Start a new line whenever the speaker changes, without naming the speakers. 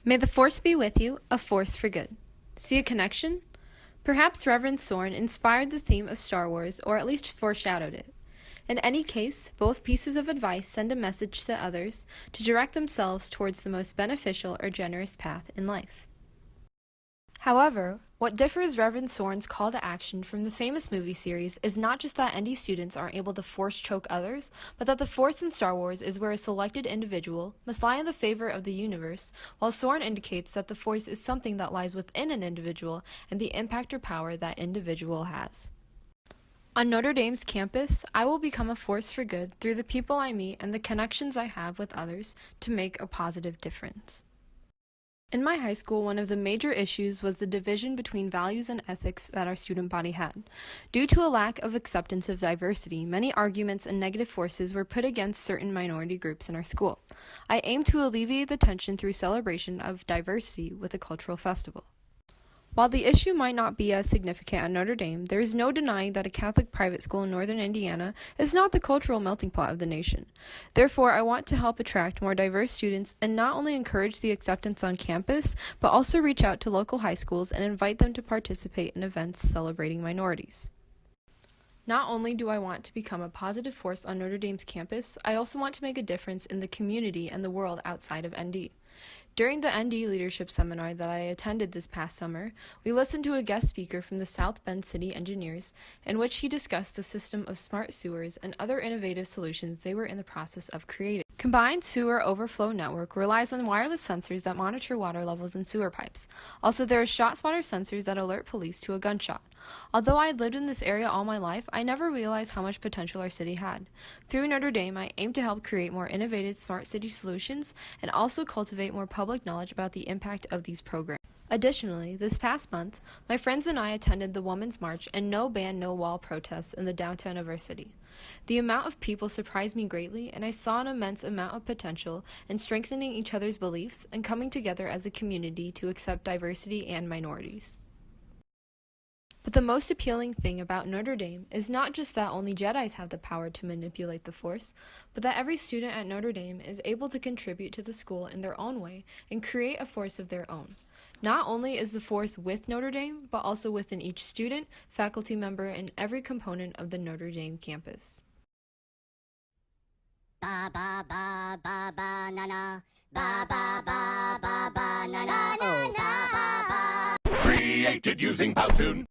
May the Force be with you, a force for good. See a connection? Perhaps Reverend Soren inspired the theme of Star Wars, or at least foreshadowed it. In any case, both pieces of advice send a message to others to direct themselves towards the most beneficial or generous path in life. However, what differs Reverend Soren's call to action from the famous movie series is not just that ND students aren't able to force choke others, but that the Force in Star Wars is where a selected individual must lie in the favor of the universe, while Soren indicates that the Force is something that lies within an individual and the impact or power that individual has. On Notre Dame's campus, I will become a force for good through the people I meet and the connections I have with others to make a positive difference. In my high school, one of the major issues was the division between values and ethics that our student body had. Due to a lack of acceptance of diversity, many arguments and negative forces were put against certain minority groups in our school. I aim to alleviate the tension through celebration of diversity with a cultural festival. While the issue might not be as significant at Notre Dame, there is no denying that a Catholic private school in northern Indiana is not the cultural melting pot of the nation. Therefore, I want to help attract more diverse students and not only encourage the acceptance on campus, but also reach out to local high schools and invite them to participate in events celebrating minorities. Not only do I want to become a positive force on Notre Dame's campus, I also want to make a difference in the community and the world outside of ND. During the ND Leadership Seminar that I attended this past summer, we listened to a guest speaker from the South Bend City Engineers, in which he discussed the system of smart sewers and other innovative solutions they were in the process of creating. Combined sewer overflow network relies on wireless sensors that monitor water levels in sewer pipes. Also, there are shot spotter sensors that alert police to a gunshot. Although I had lived in this area all my life, I never realized how much potential our city had. Through Notre Dame, I aim to help create more innovative smart city solutions and also cultivate more public knowledge about the impact of these programs. Additionally, this past month, my friends and I attended the Women's March and No Ban, No Wall protests in the downtown of our city. The amount of people surprised me greatly, and I saw an immense amount of potential in strengthening each other's beliefs and coming together as a community to accept diversity and minorities. But the most appealing thing about Notre Dame is not just that only Jedis have the power to manipulate the Force, but that every student at Notre Dame is able to contribute to the school in their own way and create a force of their own. Not only is the Force with Notre Dame, but also within each student, faculty member, and every component of the Notre Dame campus.
Ba ba ba ba ba na na, ba ba ba ba ba na na, oh ba ba ba.
Created using Powtoon.